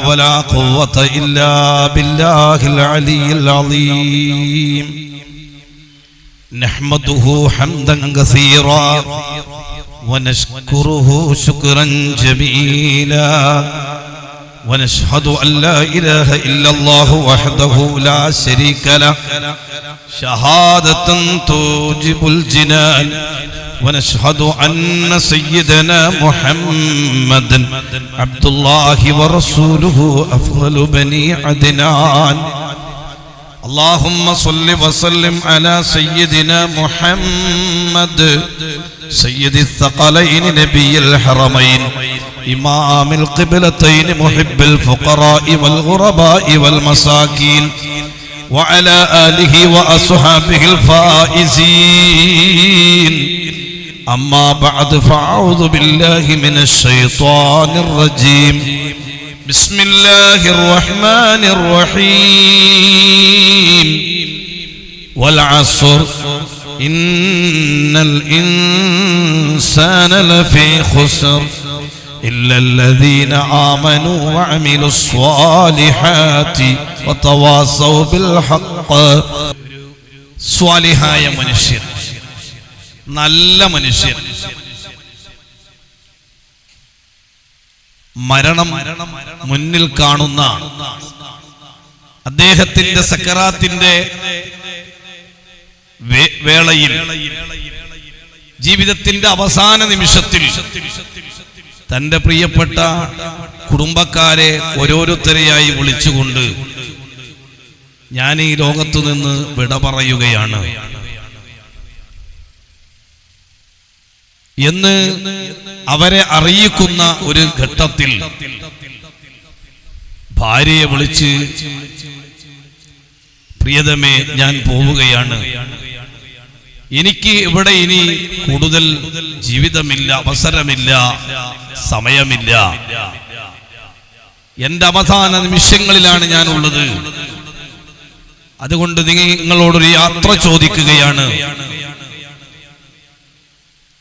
ولا قوة إلا بالله العلي العظيم. نحمده حمدا كثيرا ونشكره شكرا جميلا ونشهد أن لا إله إلا الله وحده لا شريك له شهادة توجب الجنان ونشهد أن سيدنا محمد عبد الله ورسوله أفضل بني عدنان. اللهم صل وسلم على سيدنا محمد سيد الثقلين نبي الحرمين إمام القبلتين محب الفقراء والغرباء والمساكين وعلى آله وأصحابه الفائزين. أما بعد فأعوذ بالله من الشيطان الرجيم. بسم الله الرحمن الرحيم. والعصر إن الإنسان لفي خسر إلا الذين آمنوا وعملوا الصالحات وتواصوا بالحق. സ്വാലിഹായ മനുഷ്യർ, നല്ല മനുഷ്യർ മരണം മുന്നിൽ കാണുന്ന അദ്ദേഹത്തിന്റെ സക്കറാത്തിന്റെ വേളയിൽ, ജീവിതത്തിന്റെ അവസാന നിമിഷത്തിൽ തന്റെ പ്രിയപ്പെട്ട കുടുംബക്കാരെ ഓരോരുത്തരെയായി വിളിച്ചുകൊണ്ട് ഞാൻ ഈ ലോകത്തു നിന്ന് വിട പറയുകയാണ് എന്ന് അവരെ അറിയിക്കുന്ന ഒരു ഘട്ടത്തിൽ ഭാര്യയെ വിളിച്ച്, പ്രിയതമേ ഞാൻ പോവുകയാണ്, എനിക്ക് ഇവിടെ ഇനി കൂടുതൽ ജീവിതമില്ല, അവസരമില്ല, സമയമില്ല, എന്റെ അവസാന നിമിഷങ്ങളിലാണ് ഞാൻ ഉള്ളത്, അതുകൊണ്ട് നിങ്ങളോടൊരു യാത്ര ചോദിക്കുകയാണ്,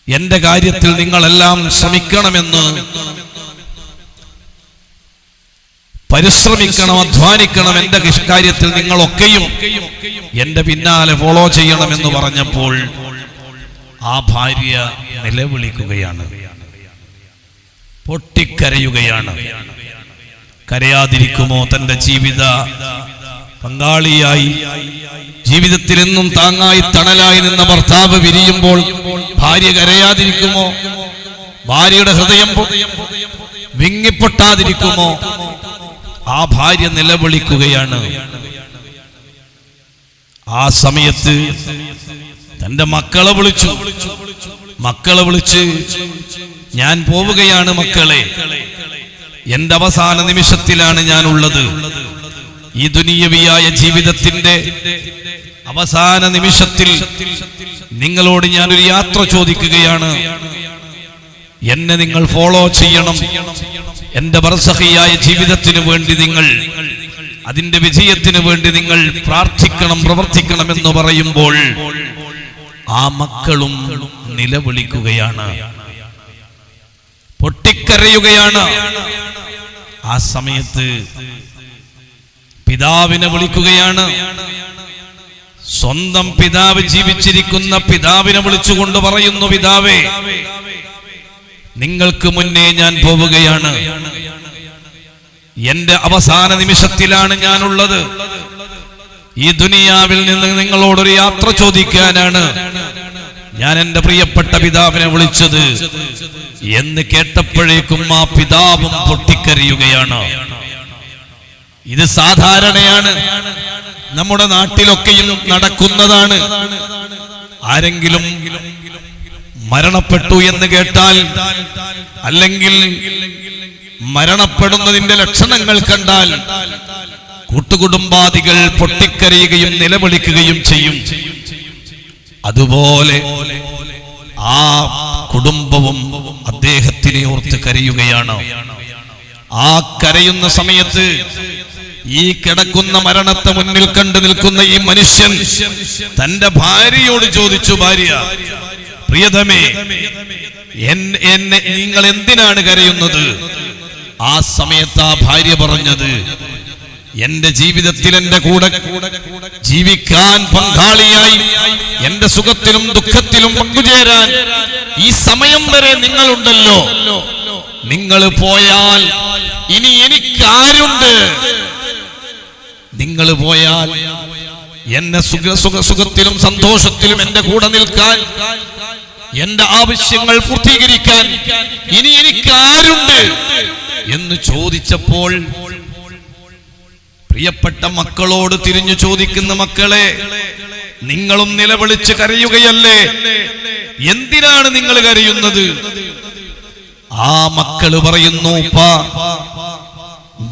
എന്റെ കാര്യത്തിൽ നിങ്ങളെല്ലാം ശ്രമിക്കണമെന്ന്, പരിശ്രമിക്കണം, അധ്വാനിക്കണം, എന്റെ കാര്യത്തിൽ നിങ്ങളൊക്കെയും എന്റെ പിന്നാലെ ഫോളോ ചെയ്യണമെന്ന് പറഞ്ഞപ്പോൾ ആ ഭാര്യ നിലവിളിക്കുകയാണ്, പൊട്ടിക്കരയുകയാണ്. കരയാതിരിക്കുമോ? തന്റെ ജീവിത പങ്കാളിയായി, ജീവിതത്തിൽ എന്നും താങ്ങായി തണലായി നിന്ന ഭർത്താവ് വിരിയുമ്പോൾ ഭാര്യ കരയാതിരിക്കുമോ? ഭാര്യയുടെ ഹൃദയം വിങ്ങിപ്പൊട്ടാതിരിക്കുമോ? ആ ഭാര്യ നിലവിളിക്കുകയാണ്. ആ സമയത്ത് തന്റെ മക്കളെ വിളിച്ച് ഞാൻ പോവുകയാണ് മക്കളെ, എന്റെ അവസാന നിമിഷത്തിലാണ് ഞാൻ ഉള്ളത്, ഈ ദുനിയവിയായ ജീവിതത്തിന്റെ അവസാന നിമിഷത്തിൽ നിങ്ങളോട് ഞാനൊരു യാത്ര ചോദിക്കുകയാണ്, എന്നെ നിങ്ങൾ ഫോളോ ചെയ്യണം, എന്റെ ബർസഖിയായ ജീവിതത്തിന് വേണ്ടി നിങ്ങൾ, അതിന്റെ വിജയത്തിന് വേണ്ടി നിങ്ങൾ പ്രാർത്ഥിക്കണം, പ്രവർത്തിക്കണം എന്ന് പറയുമ്പോൾ ആ മക്കളും നിലവിളിക്കുകയാണ്, പൊട്ടിക്കരയുകയാണ്. ആ സമയത്ത് പിതാവിനെ വിളിക്കുകയാണ്. സ്വന്തം പിതാവ്, ജീവിച്ചിരിക്കുന്ന പിതാവിനെ വിളിച്ചുകൊണ്ട് പറയുന്നു, പിതാവേ, നിങ്ങൾക്ക് മുന്നേ ഞാൻ പോവുകയാണ്, എന്റെ അവസാന നിമിഷത്തിലാണ് ഞാനുള്ളത്, ഈ ദുനിയാവിൽ നിന്ന് നിങ്ങളോടൊരു യാത്ര ചോദിക്കാനാണ് ഞാൻ എന്റെ പ്രിയപ്പെട്ട പിതാവിനെ വിളിച്ചത് എന്ന് കേട്ടപ്പോഴേക്കും ആ പിതാവും പൊട്ടിക്കരയുകയാണ്. ഇത് സാധാരണയാണ്, നമ്മുടെ നാട്ടിലൊക്കെയും നടക്കുന്നതാണ്. ആരെങ്കിലും മരണപ്പെട്ടു എന്ന് കേട്ടാൽ, അല്ലെങ്കിൽ മരണപ്പെടുന്നതിന്റെ ലക്ഷണങ്ങൾ കണ്ടാൽ കൂട്ടുകുടുംബാദികൾ പൊട്ടിക്കരയുകയും നിലവിളിക്കുകയും ചെയ്യും. അതുപോലെ ആ കുടുംബവും അദ്ദേഹത്തിനെ ഓർത്ത് കരയുകയാണ്. ആ കരയുന്ന സമയത്ത് ഈ കിടക്കുന്ന മരണത്തെ മുന്നിൽ കണ്ടു നിൽക്കുന്ന ഈ മനുഷ്യൻ തന്റെ ഭാര്യയോട് ചോദിച്ചു, ഭാര്യ, പ്രിയതമേ, എന്നെ നിങ്ങൾ എന്തിനാണ് കരയുന്നത്? ആ സമയത്ത് ആ ഭാര്യ പറഞ്ഞത്, എന്റെ ജീവിതത്തിൽ എന്റെ കൂടെ ജീവിക്കാൻ പങ്കാളിയായി, എന്റെ സുഖത്തിലും ദുഃഖത്തിലും പങ്കുചേരാൻ ഈ സമയം വരെ നിങ്ങളുണ്ടല്ലോ, നിങ്ങൾ പോയാൽ ഇനി എനിക്കാരുണ്ട്? നിങ്ങൾ പോയാൽ എന്നെ സുഖത്തിലും സന്തോഷത്തിലും എന്റെ കൂടെ നിൽക്കാൻ, എന്റെ ആവശ്യങ്ങൾ പൂർത്തീകരിക്കാൻ ഇനി എനിക്കാരുണ്ട് എന്ന് ചോദിച്ചപ്പോൾ പ്രിയപ്പെട്ട മക്കളോട് തിരിഞ്ഞു ചോദിക്കുന്ന മക്കളെ, നിങ്ങളും നിലവിളിച്ച് കരയുകയല്ലേ? എന്തിനാണ് നിങ്ങൾ കരയുന്നത്? ആ മക്കള് പറയുന്നു, ഉപ്പാ,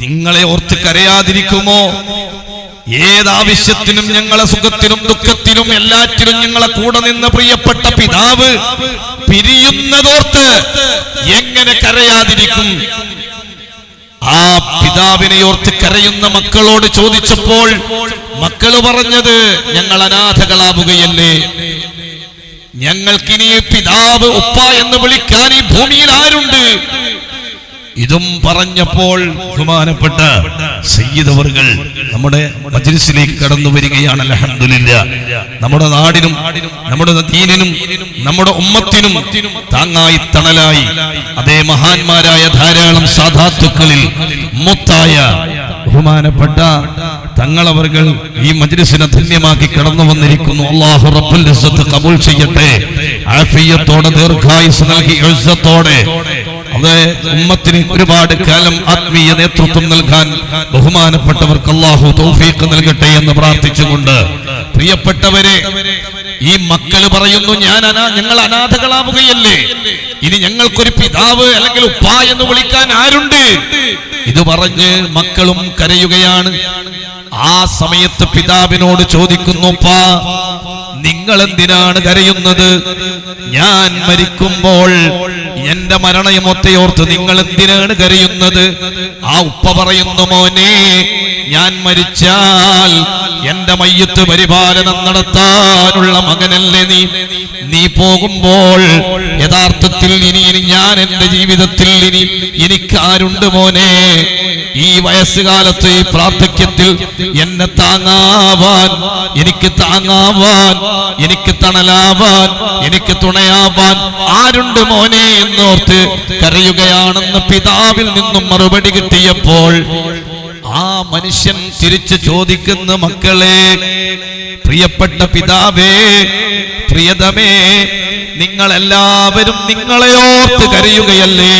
നിങ്ങളെ ഓർത്ത് കരയാതിരിക്കുമോ? ഏതാവശ്യത്തിനും ഞങ്ങളെ സുഖത്തിനും ദുഃഖത്തിനും എല്ലാറ്റിനും ഞങ്ങളെ കൂടെ നിന്ന് പ്രിയപ്പെട്ട പിതാവ് പിരിയുന്നതോർത്ത് എങ്ങനെ കരയാതിരിക്കും? ആ പിതാവിനെ ഓർത്ത് കരയുന്ന മക്കളോട് ചോദിച്ചപ്പോൾ മക്കള് പറഞ്ഞത്, ഞങ്ങൾ അനാഥകളാവുകയല്ലേ, ഞങ്ങൾക്കിനി പിതാവ് ഉപ്പ എന്ന് വിളിക്കാൻ ഈ ഭൂമിയിൽ ആരുണ്ട്? ഇതും പറഞ്ഞപ്പോൾ ബഹുമാനപ്പെട്ട സയ്യിദ് അവർകൾ നമ്മുടെ മജ്ലിസിലേക്ക് കടന്നു വരികയാണ്. അൽഹംദുലില്ലാ, നമ്മുടെ നാടിനും നമ്മുടെ ദീനിനും നമ്മുടെ ഉമ്മത്തിനും താങ്ങായി തണലായി അതേ മഹാന്മാരായ ധാരാളം സാദാത്തുക്കളിൽ മുത്തായ ബഹുമാനപ്പെട്ട തങ്ങളവർകൾ ഈ മജ്ലിസിനെ ധന്യമാക്കി കടന്നു വന്നിരിക്കുന്നു. അല്ലാഹു റബ്ബുൽ ഇസ്സത്ത് ഖബൂൽ ചെയ്യട്ടെ. ആഫിയത്തോടെ ദീർഘായുസ്സ് നൽകി ഇസ്സത്തോടെ അതേ ഉമ്മത്തിന് ഒരുപാട് കാലം ആത്മീയ നേതൃത്വം നൽകാൻ ബഹുമാനപ്പെട്ടവർക്ക് അല്ലാഹു തൗഫീഖ് നൽകട്ടെ എന്ന് പ്രാർത്ഥിച്ചുകൊണ്ട്, പ്രിയപ്പെട്ടവരെ, ഈ മക്കള് പറയുന്നു, ഞങ്ങൾ അനാഥകളാവുകയല്ലേ, ഇനി ഞങ്ങൾക്കൊരു പിതാവ് അല്ലെങ്കിൽ ഉപ്പ എന്ന് വിളിക്കാൻ ആരുണ്ട്? ഇത് പറഞ്ഞ് മക്കളും കരയുകയാണ്. ആ സമയത്ത് പിതാവിനോട് ചോദിക്കുന്നു, ഉപ്പാ, നിങ്ങൾ എന്തിനാണ് കരയുന്നത്? ഞാൻ മരിക്കുമ്പോൾ എന്റെ മരണമൊത്തയോർത്ത് നിങ്ങൾ എന്തിനാണ് കരയുന്നത്? ആ ഉപ്പ പറയുന്നു, മോനെ, ഞാൻ മരിച്ചാൽ എന്റെ മയ്യത്ത് പരിപാലനം നടത്താനുള്ള മകനല്ലേ നീ പോകുമ്പോൾ യഥാർത്ഥത്തിൽ ഇനി ഞാൻ എന്റെ ജീവിതത്തിൽ എനിക്കാരുണ്ട് മോനെ? ഈ വയസ്സുകാലത്ത് ഈ പ്രാർത്ഥക്യത്തിൽ എന്നെ താങ്ങാവാൻ, എനിക്ക് തണലാവാൻ, എനിക്ക് തുണയാവാൻ ആരുണ്ട് മോനെ എന്നോർത്ത് കരയുകയാണെന്ന് പിതാവിൽ നിന്നും മറുപടി കിട്ടിയപ്പോൾ ആ മനുഷ്യൻ തിരിച്ചു ചോദിക്കുന്ന, മക്കളെ, പ്രിയപ്പെട്ട പിതാവേ, പ്രിയതമേ, നിങ്ങളെല്ലാവരും നിങ്ങളെ ഓർത്ത് കരയുകയല്ലേ?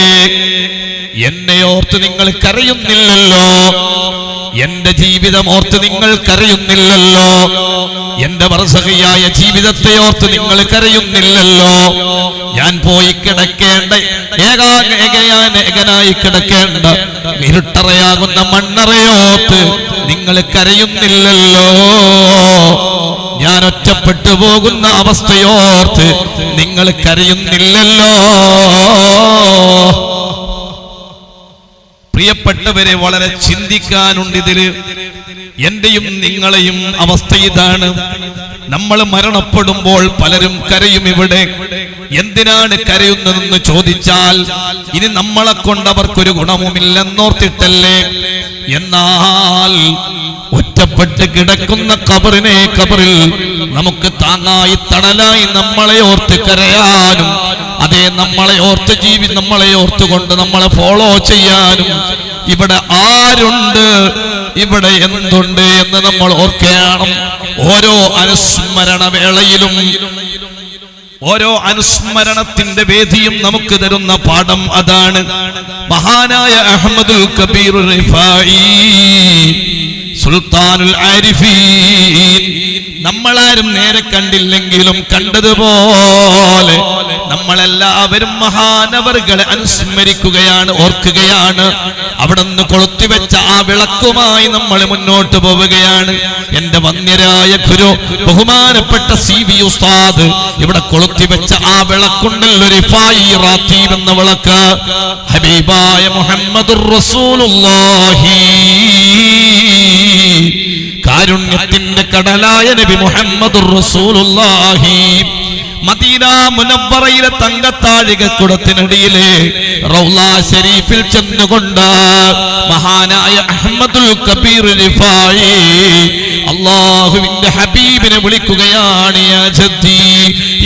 എന്നെ ഓർത്ത് നിങ്ങൾ കരയുന്നില്ലല്ലോ, എന്റെ ജീവിതം ഓർത്ത് നിങ്ങൾ കരയുന്നില്ലല്ലോ, എന്റെ ബർസഖിയായ ജീവിതത്തെ ഓർത്ത് നിങ്ങൾ കരയുന്നില്ലല്ലോ, ഞാൻ പോയി കിടക്കേണ്ട ഏകനായി കിടക്കേണ്ട ഇരുട്ടറയാകുന്ന മണ്ണറയോർത്ത് നിങ്ങൾ കരയുന്നില്ലല്ലോ, ഞാൻ ഒറ്റപ്പെട്ടു പോകുന്ന അവസ്ഥയോർത്ത് നിങ്ങൾ കരയുന്നില്ലല്ലോ. പ്രിയപ്പെട്ടവരെ, വളരെ ചിന്തിക്കാനുണ്ട് ഇതില്. എന്റെയും നിങ്ങളെയും അവസ്ഥ ഇതാണ്. നമ്മൾ മരണപ്പെടുമ്പോൾ പലരും കരയും. ഇവിടെ എന്തിനാണ് കരയുന്നതെന്ന് ചോദിച്ചാൽ, ഇനി നമ്മളെ കൊണ്ട് അവർക്കൊരു ഗുണവുമില്ലെന്നോർത്തിട്ടല്ലേ. എന്നാൽ ഒറ്റപ്പെട്ട് കിടക്കുന്ന ഖബറിൽ നമുക്ക് താങ്ങായി തണലായി നമ്മളെ ഓർത്ത് കരയാനും, അതേ നമ്മളെ ഓർത്ത് നമ്മളെ ഓർത്തുകൊണ്ട് നമ്മളെ ഫോളോ ചെയ്യാനും ഇവിടെ ആരുണ്ട്, ഇവിടെ എന്തുണ്ട് എന്ന് നമ്മൾ ഓർക്കണം. ഓരോ അനുസ്മരണ വേളയിലും ഓരോ അനുസ്മരണത്തിന്റെ വേദിയും നമുക്ക് തരുന്ന പാഠം അതാണ്. മഹാനായ അഹ്മദുൽ കബീർ റിഫായി സുൽത്താനുൽ ആരിഫീൻ നമ്മളാരും നേരെ കണ്ടില്ലെങ്കിലും കണ്ടതുപോലെ നമ്മളെല്ലാവരും മഹാനവറുകളെ അനുസ്മരിക്കുകയാണ്, ഓർക്കുകയാണ്. അവിടെ നിന്ന് കൊളുത്തിവെച്ച ആ വിളക്കുമായി നമ്മൾ മുന്നോട്ട് പോവുകയാണ്. എന്റെ വന്യരായ ഗുരു ബഹുമാനപ്പെട്ട സി.വി. ഉസ്താദ് ഇവിടെ കൊളുത്തിവെച്ച ആ വിളക്കുണ്ടല്ലോ, റിഫായി റാത്തീബ് എന്ന വിളക്ക്, ഹബീബായ മുഹമ്മദുർ റസൂലുള്ളാഹി, കാരുണ്യത്തിന്റെ കടലായ നബി മുഹമ്മദുർ റസൂലുള്ളാഹി മദീന മുനവ്വറയിലെ തങ്കത്താഴികക്കുടത്തിനടിയിലെ റൗള ശരീഫിൽ ചെന്നുകൊണ്ട് മഹാനായ അഹ്മദുൽ കബീർ റിഫായി അല്ലാഹുവിന്റെ ഹബീബിനെ വിളിക്കുകയാണ്. യാ ജദ്ദി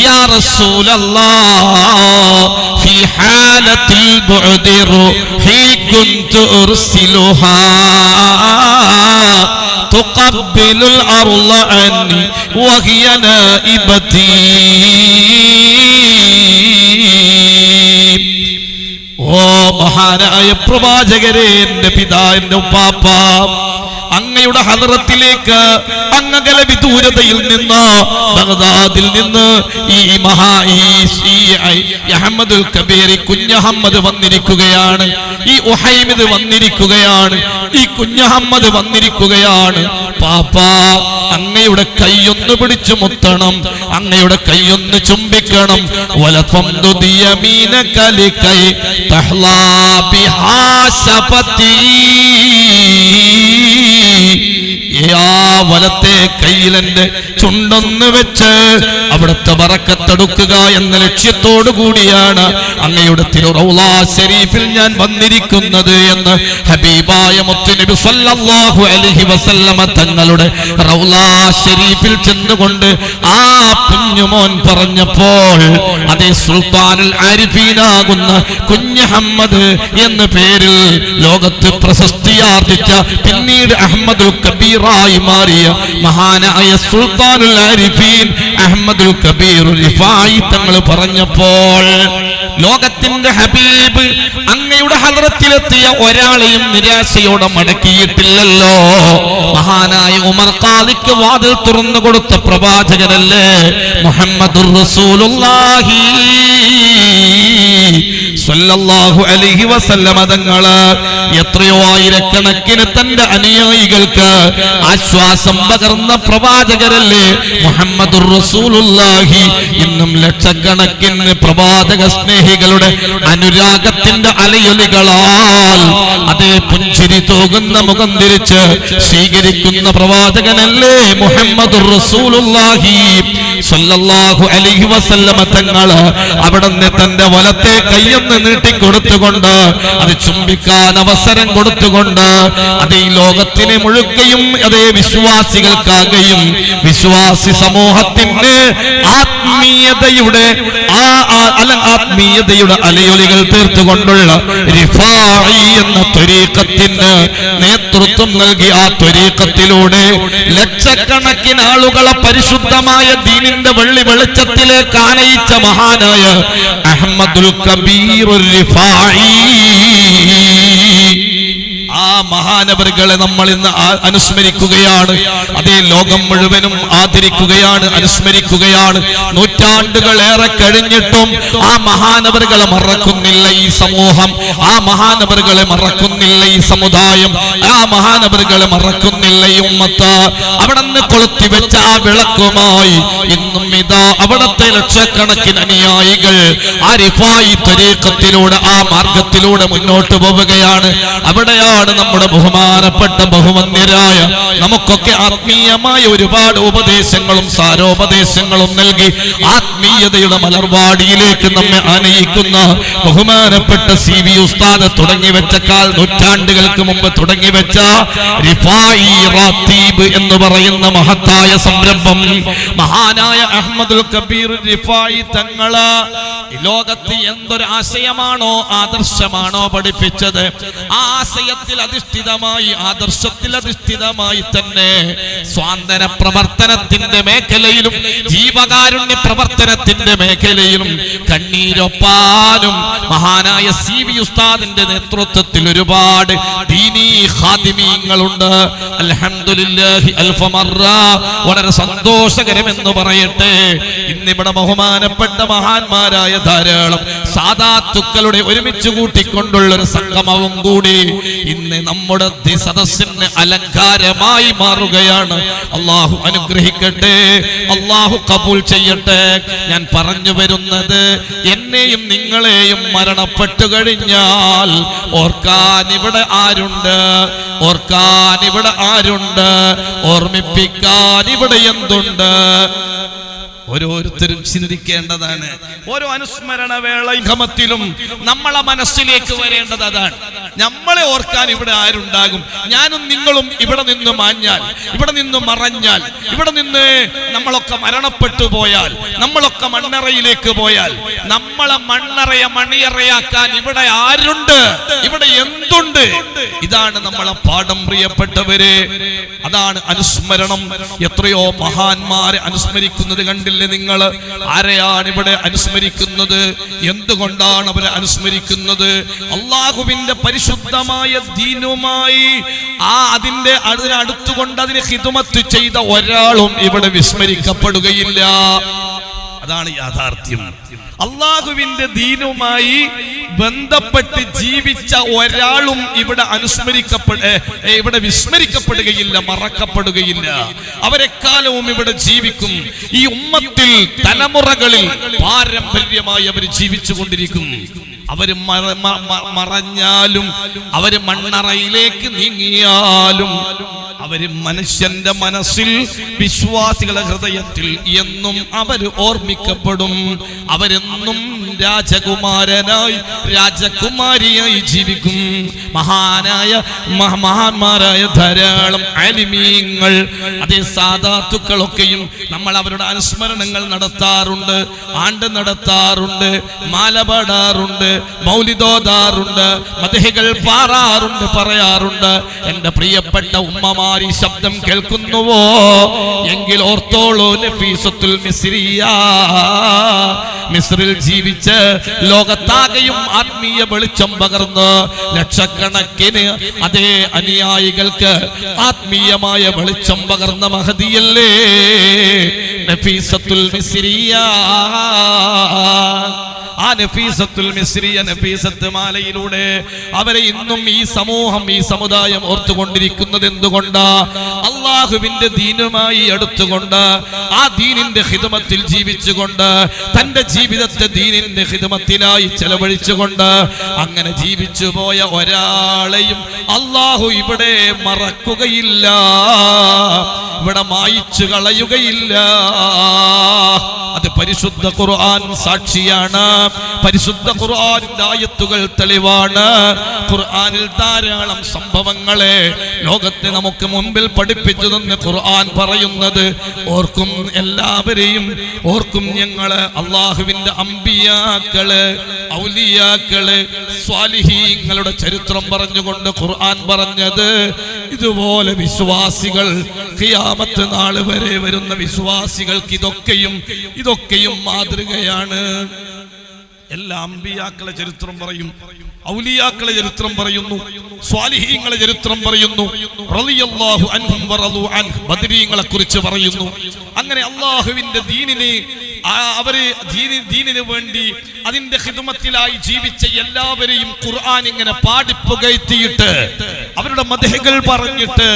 യാ റസൂലല്ലാഹ് ഫീ ഹാലത്തിൽ ബുഅദി റൂഹി കുൻതു ഉർസിലുഹാ തുഖബ്ബിലുൽ അർള അന്നി വഹിയ നായിബതി. ഓ മഹാനായ പ്രവാചകരെ, എന്റെ പിതാ, എന്റെ ഉപ്പാപ്പ, അങ്ങയുടെ ഹദറത്തിലേക്ക് അങ്ങകല വിദൂരതയിൽ നിന്ന് ബഗ്ദാദിൽ നിന്ന് ഈ അഹ്മദുൽ കബീർ കുഞ്ഞഹമ്മദ് വന്നിരിക്കുകയാണ്. ഈ ഉഹൈമിദ് വന്നിരിക്കുകയാണ്. ഈ കുഞ്ഞഹമ്മദ് വന്നിരിക്കുകയാണ്. പാപ്പ, അങ്ങയുടെ കൈയൊന്ന് പിടിച്ചു മുത്തണം, അങ്ങയുടെ കൈയൊന്ന് ചുംബിക്കണം. വലഫംദു യമീനക ലികൈ തഹ്ലാ ബിഹാ ശഫതി. വലത്തെ കയ്യിലെന്റെ ചുണ്ടൊന്ന് വെച്ച് അവിടുത്തെ ബറക്കത്തെടുക്കുക എന്ന ലക്ഷ്യത്തോടു കൂടിയാണ് അങ്ങയുടെ തിരുറൗള ശരീഫിൽ ഞാൻ വന്നിരിക്കുന്നത് എന്ന് ഹബീബായ മുത്തുനബി സല്ലല്ലാഹു അലൈഹി വസല്ലമ തങ്ങളുടെ റൗള ശരീഫിൽ ചെന്നുകൊണ്ട് ആ കുഞ്ഞുമോൻ പറഞ്ഞപ്പോൾ അതേ സുൽത്താനുൽ ആരിഫീനാകുന്ന കുഞ്ഞഹമ്മദ് എന്ന പേരിൽ ലോകത്ത് പ്രശസ്തിയാർജിച്ച പിന്നീട് അഹ്മദുൽ കബീറായി മാറിയ മഹാനായ സുൽത്താനുൽ ആരിഫീൻ അഹ്മദുൽ കബീർ റിഫായി തങ്ങൾ പറഞ്ഞപ്പോൾ ലോകത്തിന്റെ ഹബീബ് അങ്ങയുടെ ഹദ്റത്തിലെത്തിയ ഒരാളെയും നിരാശയോടെ മടക്കിയിട്ടില്ലല്ലോ. മഹാനായ ഉമർ ഖാദിക്ക് വാതിൽ തുറന്നു കൊടുത്ത പ്രവാചകനല്ലേ മുഹമ്മദുർ റസൂലുള്ളാഹി സ്വല്ലല്ലാഹു അലൈഹി വസല്ലമ തങ്ങള് എത്രയോ ആയിരക്കണക്കിന് തന്റെ അനുയായികൾക്ക് ആശ്വാസം പകർന്ന പ്രവാചകരല്ലേ മുഹമ്മദുർ റസൂലുള്ളാഹി. ഇന്നും ലക്ഷക്കണക്കിന് പ്രവാചക സ്നേഹികളുടെ അനുരാഗത്തിന്റെ അലയൊലികളാൽ അതേ പുഞ്ചിരി തൂകുന്ന മുഖം തിരിച്ച് സ്വീകരിക്കുന്ന പ്രവാചകനല്ലേ മുഹമ്മദുർ റസൂലുള്ളാഹി സ്വല്ലല്ലാഹു അലൈഹി വസല്ലമ തങ്ങള് അവിടുന്ന് തന്റെ വലത്തെ കൈയൊന്ന് നീട്ടിക്കൊടുത്തുകൊണ്ട് അത് ചുംബിക്കാൻ അവസരം കൊടുത്തുകൊണ്ട് അതേ ലോകത്തിനെ മുഴുക്കയും അതേ വിശ്വാസികൾക്കാകെയും വിശ്വാസി സമൂഹത്തിന്റെ ആത്മീയതയുടെ ആത്മീയതയുടെ അലയൊലികൾ തീർത്തുകൊണ്ടുള്ള റിഫായി എന്ന ത്വരീഖത്തിന് നേതൃത്വം നൽകി ആ ത്വരീഖത്തിലൂടെ ലക്ഷക്കണക്കിന് ആളുകളെ പരിശുദ്ധമായ ദീനിന്റെ വെള്ളി വെളിച്ചത്തിലേക്ക് ആനയിച്ച മഹാനായ അഹ്മദുൽ കബീർ റിഫായി ആ മഹാനവറുകളെ നമ്മൾ ഇന്ന് അനുസ്മരിക്കുകയാണ്. അതേ ലോകം മുഴുവനും ആദരിക്കുകയാണ്, അനുസ്മരിക്കുകയാണ്. നൂറ്റാണ്ടുകളേറെ കഴിഞ്ഞിട്ടും ആ മഹാനവറുകളെ മറക്കുന്നില്ല ഈ സമൂഹം, ആ മഹാനവറുകളെ മറക്കുന്നില്ല ഈ സമുദായം, ആ മഹാനവറുകളെ മറക്കുന്നില്ല ഈ ഉമ്മത്ത്. അവിടുന്ന് കൊളുത്തി വെച്ച ആ വിളക്കുമായി ഇന്നും ഇതാ അവിടത്തെ ലക്ഷക്കണക്കിന് അനുയായികൾ ആ റിഫായി ത്വരീഖത്തിലൂടെ ആ മാർഗത്തിലൂടെ മുന്നോട്ട് പോവുകയാണ്. അവിടെയാണ് നമ്മുടെ ബഹുമാനപ്പെട്ട ബഹുവന്യരായ നമുക്കൊക്കെ ആത്മീയമായ ഒരുപാട് ഉപദേശങ്ങളും സാരോപദേശങ്ങളും നൽകി ആത്മീയതയുടെ മലർവാടിയിലേക്ക് നമ്മെ ആനയിക്കുന്ന ബഹുമാനപ്പെട്ട CV ഉസ്താദ് തുടങ്ങിവെച്ച നൂറ്റാണ്ടുകൾക്ക് മുമ്പ് തുടങ്ങിവെച്ച റിഫായി റാത്തീബ് എന്ന് പറയുന്ന മഹത്തായ സംരംഭം മഹാനായ അഹ്മദുൽ കബീർ റിഫായി തങ്ങള് ലോകത്ത് എന്തൊരു ആശയമാണോ ആദർശമാണോ പഠിപ്പിച്ചത്, ആ ആശയത്തിൽ അധിഷ്ഠിതമായി ആദർശത്തിൽ അധിഷ്ഠിതമായി തന്നെ സ്വാന്തന പ്രവർത്തനത്തിന്റെ മേഖലയിലും ജീവകാരുണ്യ പ്രവർത്തനത്തിന്റെ മേഖലയിലും കണ്ണീരൊപ്പാനും മഹാനായ CV ഉസ്താദിന്റെ നേതൃത്വത്തിൽ ഒരുപാട് ദീനീ ഖാദിമീങ്ങളുണ്ട്. അൽഹംദുലില്ലാഹി അൽഫമറ. വളരെ സന്തോഷകരമെന്ന് പറയട്ടെ, ഇന്നിവിടെ ബഹുമാനപ്പെട്ട മഹാന്മാരായ ധാരാളം സാദാത്തുക്കളുടെ ഒരുമിച്ച് കൂട്ടിക്കൊണ്ടുള്ളൊരു സംഗമവും കൂടി ഇന്ന് നമ്മുടെ സദസ്സിന് അലങ്കാരമായി മാറുകയാണ്. അള്ളാഹു അനുഗ്രഹിക്കട്ടെ, അള്ളാഹു കബൂൽ ചെയ്യട്ടെ. ഞാൻ പറഞ്ഞു വരുന്നത്, എന്നെയും നിങ്ങളെയും മരണപ്പെട്ടു കഴിഞ്ഞാൽ ഓർക്കാൻ ഇവിടെ ആരുണ്ട്, ഓർക്കാൻ ഇവിടെ ആരുണ്ട്, ഓർമ്മിപ്പിക്കാൻ ഇവിടെ എന്തുണ്ട്? ഓരോരുത്തരും ചിന്തിക്കേണ്ടതാണ്. ഓരോ അനുസ്മരണ വേളയിലും നമ്മളെ മനസ്സിലേക്ക് വരേണ്ടത് അതാണ്. നമ്മളെ ഓർക്കാൻ ഇവിടെ ആരുണ്ടാകും? ഞാനും നിങ്ങളും ഇവിടെ നിന്ന് മാഞ്ഞാൽ, ഇവിടെ നിന്ന് മറഞ്ഞാൽ, ഇവിടെ നിന്ന് നമ്മളൊക്കെ മരണപ്പെട്ടു പോയാൽ, നമ്മളൊക്കെ മണ്ണറയിലേക്ക് പോയാൽ, നമ്മളെ മണ്ണറയെ മണിയറയാക്കാൻ ഇവിടെ ആരുണ്ട്? ഇവിടെ എന്തുണ്ട്? ഇതാണ് നമ്മളെ പാഠം പ്രിയപ്പെട്ടവരെ. അതാണ് അനുസ്മരണം. എത്രയോ മഹാന്മാരെ അനുസ്മരിക്കുന്നത് കണ്ടില്ലേ നിങ്ങൾ? ആരെയാണ് ഇവിടെ അനുസ്മരിക്കുന്നത്? എന്തുകൊണ്ടാണ് അവരെ അനുസ്മരിക്കുന്നത്? അള്ളാഹുവിന്റെ പരിശുദ്ധമായ ദീനുമായി അതിനടുത്തുകൊണ്ട് അതിന് ഖിദ്മത്ത് ചെയ്ത ഒരാളും ഇവിടെ വിസ്മരിക്കപ്പെടുകയില്ല. അതാണ് യാഥാർത്ഥ്യം. അള്ളാഹുവിന്റെ ദീനുമായി ബന്ധപ്പെട്ട് ജീവിച്ച ഒരാളും ഇവിടെ വിസ്മരിക്കപ്പെടുകയില്ല, മറക്കപ്പെടുകയില്ല. അവരെക്കാലവും ഇവിടെ ജീവിക്കും. ഈ ഉമ്മത്തിൽ തലമുറകളിൽ പാരമ്പര്യമായി അവർ ജീവിച്ചു കൊണ്ടിരിക്കും. അവര് മറഞ്ഞാലും അവര് മണ്ണറയിലേക്ക് നീങ്ങിയാലും അവര് മനുഷ്യന്റെ മനസ്സിൽ, വിശ്വാസികളുടെ ഹൃദയത്തിൽ എന്നും അവര് ഓർമ്മിക്കപ്പെടും. അവരെന്നും രാജകുമാരനായി, രാജകുമാരിയായി ജീവിക്കും. മഹാന്മാരായ ധാരാളം ആലിമീങ്ങൾ, അതേ സാദാത്തുക്കളൊക്കെയും നമ്മൾ അവരുടെ അനുസ്മരണങ്ങൾ നടത്താറുണ്ട്, ആണ്ട് നടത്താറുണ്ട്, മാല പാടാറുണ്ട്, മൗലിദോദാറുണ്ട്, മദ്ഹികൾ പാറാറുണ്ട്, പറയാറുണ്ട്. എന്റെ പ്രിയപ്പെട്ട ഉമ്മമാർ ഈ ശബ്ദം കേൾക്കുന്നുവോ എങ്കിൽ ഓർത്തോളൂ, നഫീസത്തുൽ മിസ്രിയ, മിസ്രിൽ ജീവിച്ച് ലോകത്താകെയും ആത്മീയ വെളിച്ചം പകർന്ന് ലക്ഷക്കണക്കിന് അതേ അനുയായികൾക്ക് ആത്മീയമായ വെളിച്ചം പകർന്ന മഹദിയല്ലേ നഫീസത്തുൽ മിസ്രിയ. ആ നഫീസത്തുൽ മിസ്രിയ, നഫീസത്ത് മാലയിലൂടെ അവരെ ഇന്നും ഈ സമൂഹം, ഈ സമുദായം ഓർത്തുകൊണ്ടിരിക്കുന്നത് എന്തുകൊണ്ടാ? അള്ളാഹുവിന്റെ ദീനുമായി അടുത്തുകൊണ്ട്, ആ ദീനിന്റെ ഖിദ്മത്തിൽ ജീവിച്ചുകൊണ്ട്, തന്റെ ജീവിതത്തെ ദീനിന്റെ ഖിദ്മത്തിനായി ചെലവഴിച്ചുകൊണ്ട് അങ്ങനെ ജീവിച്ചു പോയ ഒരാളെയും അള്ളാഹു ഇവിടെ മറക്കുകയില്ല, ഇവിടെ മായിച്ചു കളയുകയില്ല. അത് പരിശുദ്ധ ഖുർആൻ സാക്ഷിയാണ്. പരിശുദ്ധ ഖുർആനിന്റെ ആയത്തുകൾ തെളിവാണ്. ഖുർആനിൽ ധാരാളം സംഭവങ്ങളെ ലോകത്തെ നമുക്ക് മുമ്പിൽ പഠിപ്പിച്ചു തന്ന് ഖുർആൻ പറയുന്നത് ഓർക്കും, എല്ലാവരെയും ഓർക്കും. ഞങ്ങള് അള്ളാഹുവിന്റെ അമ്പിയാക്കള്, ഔലിയാക്കള്, സ്വാലിഹീങ്ങളുടെ ചരിത്രം പറഞ്ഞുകൊണ്ട് ഖുർആൻ പറഞ്ഞത് ഇതുപോലെ വിശ്വാസികൾ ഖിയാമത്ത് നാൾ വരെ വരുന്ന വിശ്വാസികൾക്ക് ഇതൊക്കെയും മാതൃകയാണ്. എല്ലാ അമ്പിയാക്കളെ ചരിത്രം പറയും, ഔലിയാക്കളെ ചരിത്രം പറയുന്നു, സ്വാലിഹീങ്ങളെ ചരിത്രം പറയുന്നു, റളിയല്ലാഹു അൻഹും വറളു അൻഹു, ബദരീങ്ങളെ കുറിച്ച് പറയുന്നു. അങ്ങനെ അല്ലാഹുവിന്റെ ദീനിന് വേണ്ടി അതിന്റെ ഖിദ്മത്തിലായി ജീവിച്ച എല്ലാവരെയും ഖുർആൻ ഇങ്ങനെ പാടിപ്പുകഴ്ത്തിയിട്ട് അവരുടെ മദ്ഹുകൾ പറഞ്ഞിട്ട്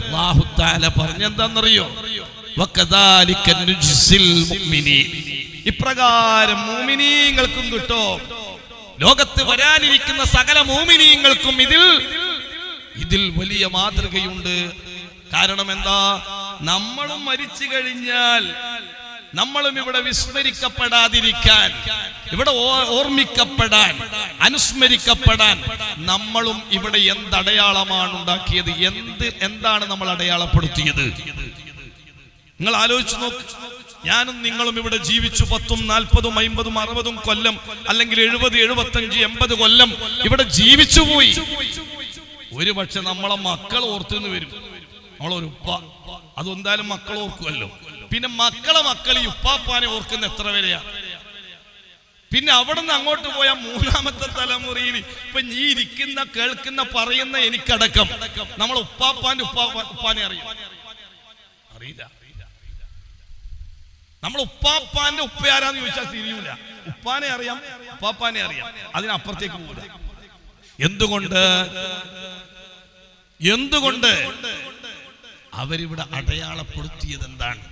അല്ലാഹു തആല പറഞ്ഞെന്താണെന്നറിയോ? വകദാലിക നുജ്സിൽ മുഅ്മിനീൻ, ഇപ്രകാരം മുഅ്മിനീങ്ങൾക്കും കിട്ടോ, ലോകത്ത് വരാനിരിക്കുന്ന സകല മുഅ്മിനീങ്ങൾക്കും ഇതിൽ വലിയ മാതൃകയുണ്ട്. കാരണം എന്താ? നമ്മളും മരിച്ചു കഴിഞ്ഞാൽ നമ്മളും ഇവിടെ വിസ്മരിക്കപ്പെടാതിരിക്കാൻ, ഇവിടെ ഓർമ്മിക്കപ്പെടാൻ, അനുസ്മരിക്കപ്പെടാൻ നമ്മളും ഇവിടെ എന്തടയാളമാണ് ഉണ്ടാക്കിയത്? എന്താണ് നമ്മൾ അടയാളപ്പെടുത്തിയത്? നിങ്ങൾ ആലോചിച്ചു നോക്ക്. ഞാനും നിങ്ങളും ഇവിടെ ജീവിച്ചു 10, 40, 50, 60 കൊല്ലം, അല്ലെങ്കിൽ 70, 75, 80 കൊല്ലം ഇവിടെ ജീവിച്ചു പോയി. ഒരു പക്ഷെ നമ്മളെ മക്കൾ ഓർത്തുനിന്ന് വരും. നമ്മളൊരു ഉപ്പ, അതെന്തായാലും മക്കൾ ഓർക്കുമല്ലോ. പിന്നെ മക്കൾ ഈ ഉപ്പാപ്പാനെ ഓർക്കുന്ന എത്ര വരെയാ? പിന്നെ അവിടെ നിന്ന് അങ്ങോട്ട് പോയ മൂന്നാമത്തെ തലമുറയിൽ ഇപ്പൊ നീ ഇരിക്കുന്ന, കേൾക്കുന്ന, പറയുന്ന എനിക്കടക്കം നമ്മൾ ഉപ്പാപ്പാനെ അറിയില്ല. നമ്മൾ ഉപ്പാപ്പാന്റെ ഉപ്പയാരാന്ന് ചോദിച്ചാൽ തിരിയൂല. ഉപ്പാനെ അറിയാം, ഉപ്പാപ്പാനെ അറിയാം, അതിനപ്പുറത്തേക്ക് പോകില്ല. എന്തുകൊണ്ട് അവരിവിടെ അടയാളപ്പെടുത്തിയത് എന്താണ്?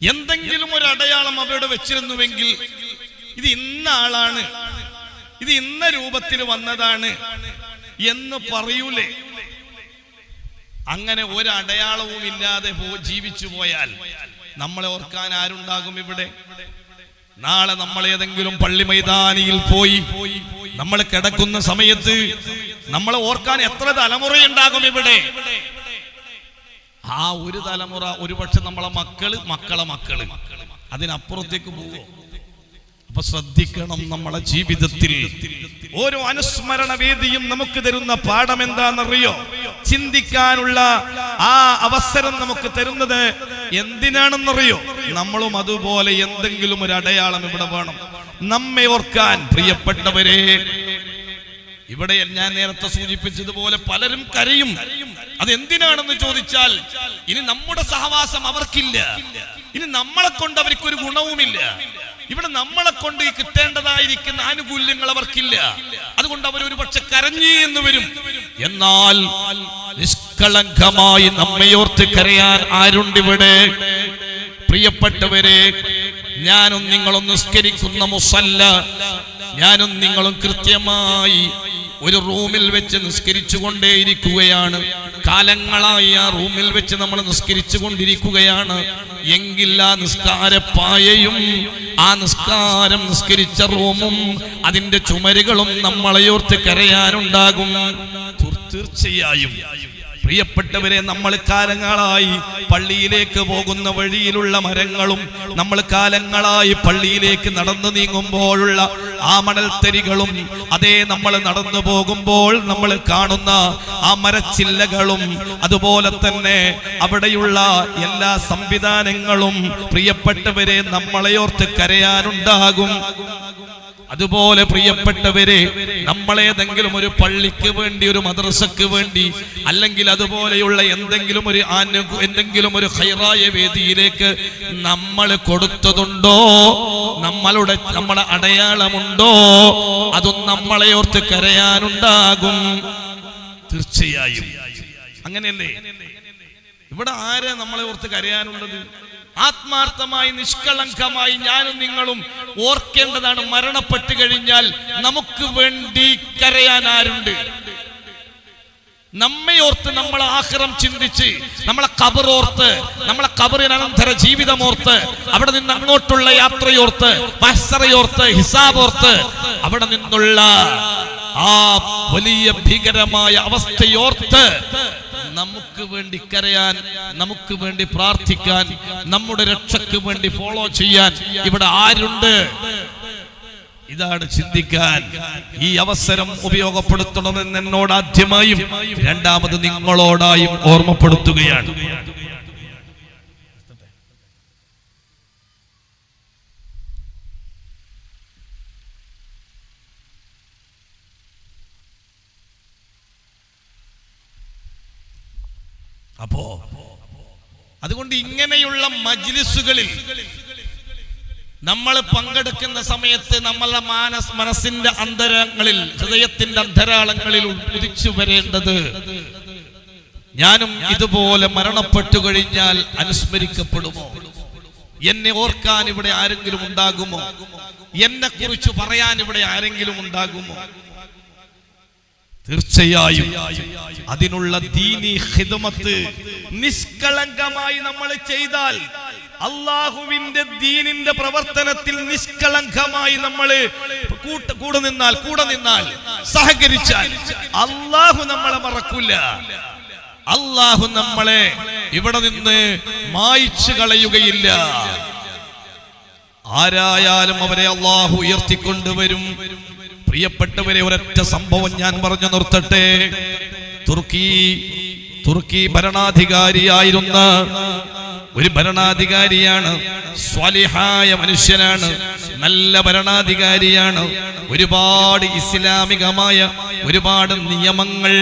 എന്തെങ്കിലും ഒരു അടയാളം അവരുടെ വെച്ചിരുന്നുവെങ്കിൽ ഇത് ഇന്ന ആളാണ്, ഇത് ഇന്ന രൂപത്തിൽ വന്നതാണ് എന്ന് പറയൂലേ? അങ്ങനെ ഒരടയാളവും ഇല്ലാതെ ജീവിച്ചു പോയാൽ നമ്മളെ ഓർക്കാൻ ആരുണ്ടാകും ഇവിടെ? നാളെ നമ്മൾ ഏതെങ്കിലും പള്ളി മൈതാനിയിൽ പോയി നമ്മൾ കിടക്കുന്ന സമയത്ത് നമ്മളെ ഓർക്കാൻ എത്ര തലമുറയുണ്ടാകും ഇവിടെ? ആ ഒരു തലമുറ ഒരുപക്ഷെ നമ്മളെ മക്കളെ മക്കള് അതിനപ്പുറത്തേക്ക് പോവോ? അപ്പൊ ശ്രദ്ധിക്കണം. നമ്മളെ ജീവിതത്തിൽ ഓരോ അനുസ്മരണ വേദിയും നമുക്ക് തരുന്ന പാഠം എന്താണെന്നറിയോ? ചിന്തിക്കാനുള്ള ആ അവസരം നമുക്ക് തരുന്നത് എന്തിനാണെന്നറിയോ? നമ്മളും അതുപോലെ എന്തെങ്കിലും ഒരു അടയാളം ഇവിടെ വേണം നമ്മെ ഓർക്കാൻ. പ്രിയപ്പെട്ടവരെ, ഇവിടെ ഞാൻ നേരത്തെ സൂചിപ്പിച്ചതുപോലെ പലരും കരയും. അതെന്തിനാണെന്ന് ചോദിച്ചാൽ, ഇനി നമ്മുടെ സഹവാസം അവർക്കില്ല, ഇനി നമ്മളെ കൊണ്ട് അവർക്കൊരു ഗുണവുമില്ല, ഇവിടെ നമ്മളെ കൊണ്ട് കിട്ടേണ്ടതായിരിക്കുന്ന ആനുകൂല്യങ്ങൾ അവർക്കില്ല, അതുകൊണ്ട് അവരൊരു പക്ഷെ കരഞ്ഞു എന്ന് വരും. എന്നാൽ നിഷ്കളങ്കമായി നമ്മയോർത്ത് കരയാൻ ആരുണ്ട് ഇവിടെ? പ്രിയപ്പെട്ടവരെ, ഞാനും നിങ്ങളും നിസ്കരിക്കുന്ന മുസല്ല, ഞാനും നിങ്ങളും കൃത്യമായി ഒരു റൂമിൽ വെച്ച് നിസ്കരിച്ചു കൊണ്ടേയിരിക്കുകയാണ്. കാലങ്ങളായി ആ റൂമിൽ വെച്ച് നമ്മൾ നിസ്കരിച്ചു കൊണ്ടിരിക്കുകയാണ്. എങ്കിൽ ആ നിസ്കാരപ്പായയും ആ നിസ്കാരം നിസ്കരിച്ച റൂമും അതിന്റെ ചുമരുകളും നമ്മളെയോർത്ത് കരയാനുണ്ടാകും. തീർച്ചയായും പ്രിയപ്പെട്ടവരെ, നമ്മൾ കാലങ്ങളായി പള്ളിയിലേക്ക് പോകുന്ന വഴിയിലുള്ള മരങ്ങളും നമ്മൾ കാലങ്ങളായി പള്ളിയിലേക്ക് നടന്നു നീങ്ങുമ്പോഴുള്ള ആ മണൽത്തരികളും, അതേ നമ്മൾ നടന്നു പോകുമ്പോൾ നമ്മൾ കാണുന്ന ആ മരച്ചില്ലകളും, അതുപോലെ തന്നെ അവിടെയുള്ള എല്ലാ സംവിധാനങ്ങളും പ്രിയപ്പെട്ടവരെ നമ്മളെയോർത്ത് കരയാനുണ്ടാകും. അതുപോലെ പ്രിയപ്പെട്ടവരെ, നമ്മളേതെങ്കിലും ഒരു പള്ളിക്ക് വേണ്ടി, ഒരു മദ്രസക്ക് വേണ്ടി, അല്ലെങ്കിൽ അതുപോലെയുള്ള എന്തെങ്കിലും ഒരു ഖൈറായ വേദിയിലേക്ക് നമ്മൾ കൊടുത്തതുണ്ടോ, നമ്മളെ അടയാളമുണ്ടോ, അതും നമ്മളെ ഓർത്ത് കരയാനുണ്ടാകും. തീർച്ചയായും അങ്ങനെയല്ലേ? ഇവിടെ ആരാ നമ്മളെ ഓർത്ത് കരയാനുള്ളത്? ആത്മാർത്ഥമായി നിഷ്കളങ്കമായി ഞാനും നിങ്ങളും ഓർക്കേണ്ടതാണ്. മരണപ്പെട്ടു കഴിഞ്ഞാൽ നമുക്ക് വേണ്ടി കരയാൻ ആരുണ്ട്? നമ്മെ ഓർത്ത്, നമ്മളെ ആഖിറം ചിന്തിച്ച്, നമ്മളെ ഖബറോർത്ത്, നമ്മളെ ഖബറിനന്തര ജീവിതമോർത്ത്, അവിടെ നിന്ന് അങ്ങോട്ടുള്ള യാത്രയോർത്ത്, മഹ്ശറയോർത്ത്, ഹിസാബോർത്ത്, അവിടെ നിന്നുള്ള ആ വലിയ ഭീകരമായ അവസ്ഥയോർത്ത് നമുക്ക് വേണ്ടി കരയാൻ, നമുക്ക് വേണ്ടി പ്രാർത്ഥിക്കാൻ, നമ്മുടെ രക്ഷയ്ക്ക് വേണ്ടി ഫോളോ ചെയ്യാൻ ഇവിടെ ആരുണ്ട്? ഇതാണ് ചിന്തിക്കാൻ ഈ അവസരം ഉപയോഗപ്പെടുത്തണമെന്ന് എന്നോട് ആദ്യമായും രണ്ടാമത് നിങ്ങളോടായും ഓർമ്മപ്പെടുത്തുകയാണ്. അപ്പോ അതുകൊണ്ട് ഇങ്ങനെയുള്ള മജ്ലിസുകളിൽ നമ്മൾ പങ്കെടുക്കുന്ന സമയത്ത് നമ്മളുടെ മനസ്സിന്റെ അന്തരങ്ങളിൽ, ഹൃദയത്തിന്റെ അന്തരാളങ്ങളിൽ ഉദിച്ചു വരേണ്ടത്, ഞാനും ഇതുപോലെ മരണപ്പെട്ടു കഴിഞ്ഞാൽ അനുസ്മരിക്കപ്പെടുമോ? എന്നെ ഓർക്കാൻ ഇവിടെ ആരെങ്കിലും ഉണ്ടാകുമോ? എന്നെ കുറിച്ച് പറയാൻ ഇവിടെ ആരെങ്കിലും ഉണ്ടാകുമോ? തീർച്ചയായും അതിനുള്ള ദീനി ഖിദ്മത്ത് നിഷ്കളങ്കമായി നമ്മൾ ചെയ്താൽ, അള്ളാഹുവിന്റെ ദീനിന്റെ പ്രവർത്തനത്തിൽ നിഷ്കളങ്കമായി നമ്മൾ കൂടെ നിന്നാൽ സഹകരിച്ചാൽ അള്ളാഹു നമ്മളെ മറക്കില്ല. അള്ളാഹു നമ്മളെ ഇവിടെ നിന്ന് മായ്ച്ചു കളയുകയില്ല. ആരായാലും അവരെ അള്ളാഹു ഉയർത്തിക്കൊണ്ടുവരും. പ്രിയപ്പെട്ടവരെ, ഒരൊറ്റ സംഭവം ഞാൻ പറഞ്ഞു നിർത്തട്ടെ. തുർക്കി ഭരണാധികാരിയായിരുന്ന ഒരു ഭരണാധികാരിയാണ്. സ്വാലിഹായ മനുഷ്യനാണ്, നല്ല ഭരണാധികാരിയാണ്. ഒരുപാട് ഇസ്ലാമികമായ ഒരുപാട് നിയമങ്ങൾ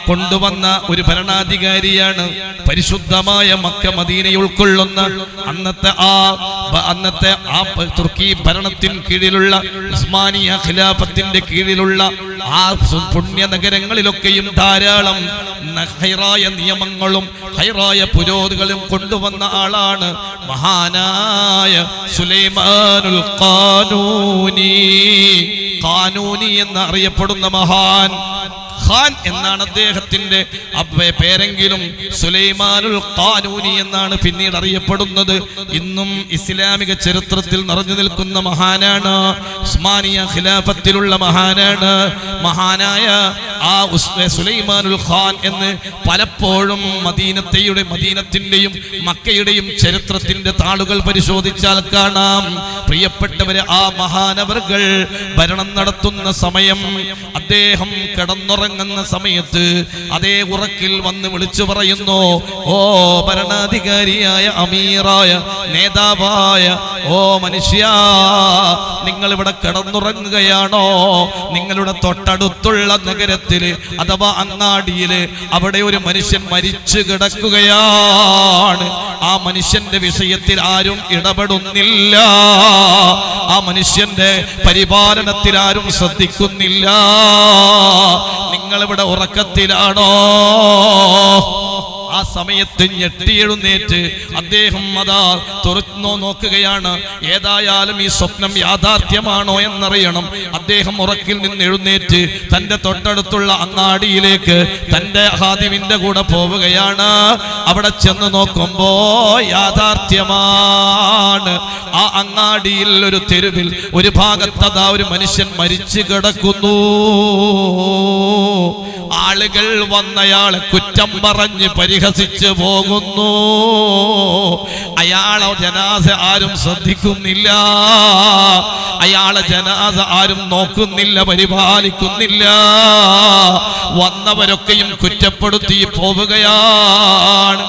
കൊണ്ടുവന്ന ഒരു ഭരണാധികാരിയാണ്. പരിശുദ്ധമായ മക്ക മദീനയെ ഉൾക്കൊള്ളുന്ന അന്നത്തെ ആ തുർക്കി ഭരണത്തിന് കീഴിലുള്ള ഉസ്മാനിയ ഖിലാഫത്തിന്റെ കീഴിലുള്ള ആ പുണ്യ നഗരങ്ങളിലൊക്കെയും ധാരാളം ഹൈറായ നിയമങ്ങളും ഹൈറായ പുരോഗതികളും കൊണ്ടുവന്ന ആളാണ് മഹാനായ സുലൈമാനുൽ ഖാനൂനി എന്ന് അറിയപ്പെടുന്ന മഹാൻ. ഖാൻ എന്നാണ് അദ്ദേഹത്തിന്റെ പേരെങ്കിലും സുലൈമാനുൽ ഖാനൂനി എന്നാണ് പിന്നീട് അറിയപ്പെടുന്നത്. ഇന്നും ഇസ്ലാമിക ചരിത്രത്തിൽ നിറഞ്ഞു നിൽക്കുന്ന മഹാനാണ്. ഉസ്മാനിയ ഖിലാഫത്തിലുള്ള മഹാനാണ്. മഹാനായ ആ സുലൈമാനുൽ ഖാൻ എന്ന് പലപ്പോഴും മദീനത്തിന്റെയും മക്കയുടെയും ചരിത്രത്തിന്റെ താളുകൾ പരിശോധിച്ചാൽ കാണാം. പ്രിയപ്പെട്ടവരെ, ആ മഹാനവർകൾ ഭരണം നടത്തുന്ന സമയം, അദ്ദേഹം കിടന്നുറങ്ങുന്ന സമയത്ത് അതേ ഉറക്കിൽ വന്ന് വിളിച്ചു പറയുന്നു, ഓ ഭരണാധികാരിയായ അമീറായ നേതാവായ ഓ മനുഷ്യ, നിങ്ങൾ ഇവിടെ കിടന്നുറങ്ങുകയാണോ? നിങ്ങളുടെ തൊട്ടടുത്തുള്ള നഗരത്തില് അഥവാ അങ്ങാടിയില് അവിടെ ഒരു മനുഷ്യൻ മരിച്ചു കിടക്കുകയാണ്. ആ മനുഷ്യന്റെ വിഷയത്തിൽ ആരും ഇടപെടുന്നില്ല. ആ മനുഷ്യന്റെ പരിപാലനത്തിൽ ആരും ശ്രദ്ധിക്കുന്നില്ല. നിങ്ങളിവിടെ ഉറക്കത്തിലാണോ? ആ സമയത്ത് ഞെട്ടിയെഴുന്നേറ്റ് അദ്ദേഹം അതാ തുറന്നു നോക്കുകയാണ്. ഏതായാലും ഈ സ്വപ്നം യാഥാർത്ഥ്യമാണോ എന്നറിയണം. അദ്ദേഹം ഉറക്കിൽ നിന്ന് എഴുന്നേറ്റ് തന്റെ തൊട്ടടുത്തുള്ള അങ്ങാടിയിലേക്ക് തന്റെ ഖാദിമിന്റെ കൂടെ പോവുകയാണ്. അവിടെ ചെന്ന് നോക്കുമ്പോ യാഥാർത്ഥ്യമാണ്. ആ അങ്ങാടിയിൽ ഒരു തെരുവിൽ ഒരു ഭാഗത്തതാ ഒരു മനുഷ്യൻ മരിച്ചു കിടക്കുന്നു. ആളുകൾ വന്നയാളെ കുറ്റം പറഞ്ഞ് പരിഹസിച്ച് പോകുന്നു. അയാളെ ജനാസ ആരും ശ്രദ്ധിക്കുന്നില്ല. അയാളെ ജനാസ ആരും നോക്കുന്നില്ല, പരിപാലിക്കുന്നില്ല. വന്നവരൊക്കെയും കുറ്റപ്പെടുത്തി പോവുകയാണ്.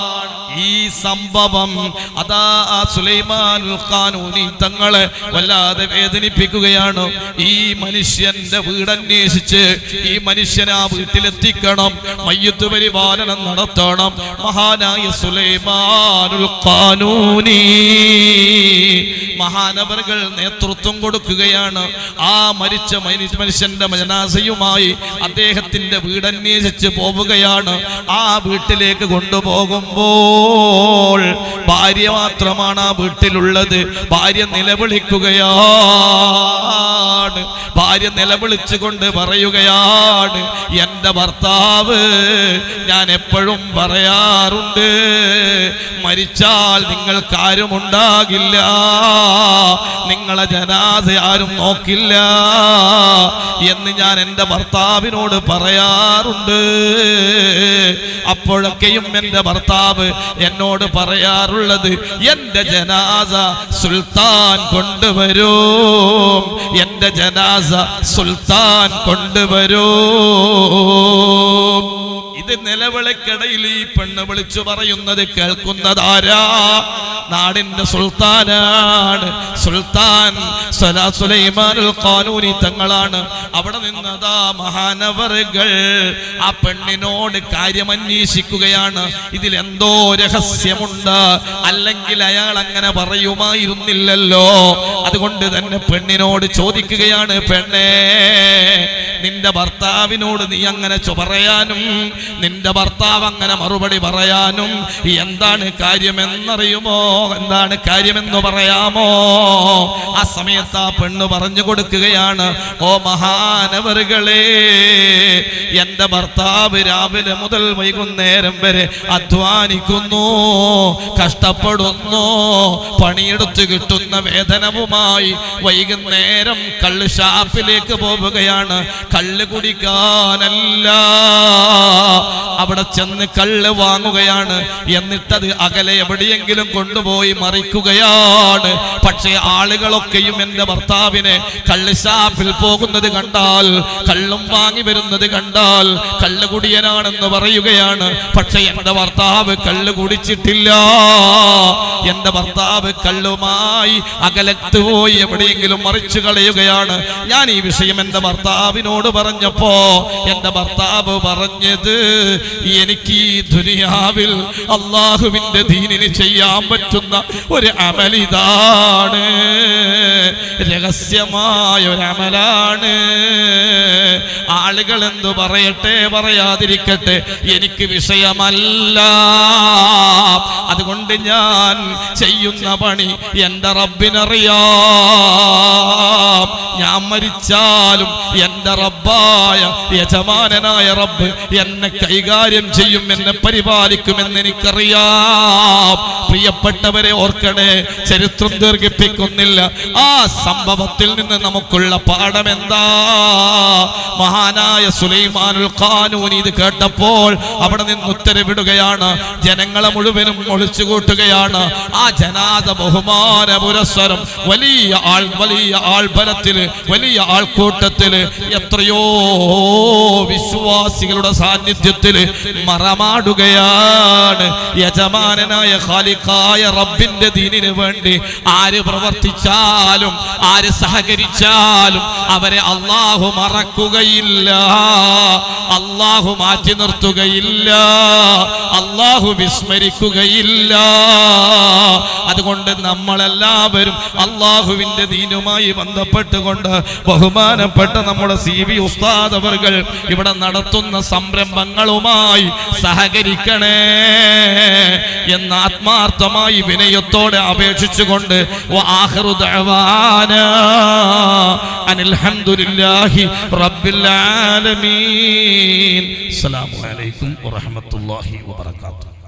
ഈ സംഭവം അതാ സുലൈമാനുൽ ഖാനൂനി തങ്ങളെ വല്ലാതെ വേദനിപ്പിക്കുകയാണ്. ഈ മനുഷ്യന്റെ വീടന്വേഷിച്ച് ഈ മനുഷ്യനെ ആ വീട്ടിലെത്തിക്കണം, മയ്യിത്ത് പരിപാലനം നടത്തണം. മഹാനായ സുലൈമാനുൽ ഖാനൂനി മഹാനവറുകൾ നേതൃത്വം കൊടുക്കുകയാണ്. ആ മരിച്ച മനുഷ്യന്റെ ജനാസയുമായി അദ്ദേഹത്തിന്റെ വീടന്വേഷിച്ച് പോവുകയാണ്. ആ വീട്ടിലേക്ക് കൊണ്ടുപോകുമ്പോൾ ഭാര്യ മാത്രമാണ് ആ വീട്ടിലുള്ളത്. ഭാര്യ നിലവിളിക്കുകയാണ്. ഭാര്യ നിലവിളിച്ചുകൊണ്ട് പറയുകയാണ്, എന്റെ ഭർത്താവ്, ഞാൻ എപ്പോഴും പറയാറുണ്ട്, മരിച്ചാൽ നിങ്ങൾക്കാരും ഉണ്ടാകില്ല, നിങ്ങളെ ജനാസ ആരും നോക്കില്ല എന്ന് ഞാൻ എൻ്റെ ഭർത്താവിനോട് പറയാറുണ്ട്. അപ്പോഴൊക്കെയും എൻ്റെ ഭർത്താവ് എന്നോട് പറയാറുള്ളത്, എൻ്റെ ജനാസ സുൽത്താൻ കൊണ്ടുവരും, എൻ്റെ ജനാസ സുൽത്താൻ കൊണ്ടുവരും. ഇത് നിലവിളിക്കിടയിൽ ഈ പെണ്ണ് വിളിച്ചു പറയുന്നത് കേൾക്കുന്നതാരാ? നാടിന്റെ സുൽത്താനാണ്. സുൽത്താൻ സുലൈമാനുൽ ഖാനൂനി തങ്ങളാണ്. അവിടെ നിന്നതാ മഹാനവറുകൾ ആ പെണ്ണിനോട് കാര്യം അന്വേഷിക്കുകയാണ്. ഇതിൽ എന്തോ രഹസ്യമുണ്ട്, അല്ലെങ്കിൽ അയാൾ അങ്ങനെ പറയുമായിരുന്നില്ലല്ലോ. അതുകൊണ്ട് തന്നെ പെണ്ണിനോട് ചോദിക്കുകയാണ്, പെണ്ണേ, നിന്റെ ഭർത്താവിനോട് നീ അങ്ങനെ പറയാനും നിന്റെ ഭർത്താവ് അങ്ങനെ മറുപടി പറയാനും എന്താണ് കാര്യമെന്നറിയുമോ? എന്താണ് കാര്യമെന്ന് പറയാമോ? ആ സമയത്ത് ആ പെണ്ണ് പറഞ്ഞു കൊടുക്കുകയാണ്, ഓ മഹാനവറുകളെ, എന്റെ ഭർത്താവ് രാവിലെ മുതൽ വൈകുന്നേരം വരെ അധ്വാനിക്കുന്നു, കഷ്ടപ്പെടുന്നു, പണിയെടുത്ത് കിട്ടുന്ന വേതനവുമായി വൈകുന്നേരം കള്ള് ഷാപ്പിലേക്ക് പോവുകയാണ്. കള്ള് കുടിക്കാനല്ല, അവിടെ ചെന്ന് കള്ള് വാങ്ങുകയാണ്. എന്നിട്ടത് അകലെ എവിടെയെങ്കിലും കൊണ്ടുപോയി മറിക്കുകയാണ്. പക്ഷേ ആളുകളൊക്കെയും എൻ്റെ ഭർത്താവിനെ കള്ള് ഷാപ്പിൽ പോകുന്നത് കണ്ടാൽ, കള്ളും വാങ്ങി വരുന്നത് കണ്ടാൽ കള്ള് കുടിയനാണെന്ന് പറയുകയാണ്. പക്ഷെ എൻ്റെ ഭർത്താവ് കള്ള് കുടിച്ചിട്ടില്ല. എൻ്റെ ഭർത്താവ് കള്ളുമായി അകലത്ത് പോയി എവിടെയെങ്കിലും മറിച്ചു കളയുകയാണ്. ഞാൻ ഈ വിഷയം എൻ്റെ ഭർത്താവിനോട് പറഞ്ഞപ്പോ എൻ്റെ ഭർത്താവ് പറഞ്ഞത്, എനിക്ക് ഈ ദുനിയാവിൽ അള്ളാഹുവിന്റെ ദീനിന് ചെയ്യാൻ പറ്റുന്ന ഒരു അമലിതാണ്, രഹസ്യമായ ഒരു അമലാണ്. ആളുകൾ എന്തു പറയട്ടെ പറയാതിരിക്കട്ടെ, എനിക്ക് വിഷയമല്ല. അതുകൊണ്ട് ഞാൻ ചെയ്യുന്ന പണി എൻ്റെ റബ്ബിനറിയാം. ഞാൻ മരിച്ചാലും എൻ്റെ റബ്ബായ യജമാനനായ റബ്ബ് എന്നെ കൈകാര്യം ചെയ്യും, എന്നെ പരിപാലിക്കുമെന്ന് എനിക്കറിയാം. പ്രിയപ്പെട്ടവരെ ഓർക്കണേ, ചരിത്രം ദീർഘിപ്പിക്കുന്നില്ല. ആ സംഭവത്തിൽ നിന്ന് നമുക്കുള്ള പാഠം എന്താ? മഹാനായ സുലൈമാനുൽ ഖാനൂനി ഇത് കേട്ടപ്പോൾ അവിടെ നിന്ന് ഉത്തരവിടുകയാണ്, ജനങ്ങളെ മുഴുവനും ഒളിച്ചുകൂട്ടുകയാണ്. ആ ജനാദ ബഹുമാന പുരസ്സരം വലിയ ആൾബലത്തില്, വലിയ ആൾക്കൂട്ടത്തില്, എത്രയോ വിശ്വാസികളുടെ സാന്നിധ്യത്തില് മറമാടുകയാണ്. യജമാനനായ ഖാലിഖായ റബ്ബിന്റെ ദീനിന് വേണ്ടി ആര് പ്രവർത്തിച്ചാലും, ആര് സഹകരിച്ചാലും അവരെ അല്ലാഹു മറക്കുകയില്ല, അല്ലാഹു മാറ്റി നിർത്തുകയില്ല, അല്ലാഹു വിസ്മരിക്കുകയില്ല. അതുകൊണ്ട് നമ്മളെല്ലാവരും അല്ലാഹുവിന്റെ ദീനുമായി ബന്ധപ്പെട്ടുകൊണ്ട് ബഹുമാനപ്പെട്ട നമ്മുടെ CV ഉസ്താദ് അവർകൾ ഇവിടെ നടത്തുന്ന സംരംഭങ്ങളുമായി സഹകരിക്കണേ എന്ന് ആത്മാർത്ഥമായി വിനയത്തോടെ അപേക്ഷിച്ചുകൊണ്ട് വആഖിറു ദഅവാനാ അനിൽ ഹംദുലില്ലാഹി റബ്ബിൽ ആലമീൻ. അസ്സലാമു അലൈക്കും വറഹ്മത്തുള്ളാഹി വബറകാതുഹു.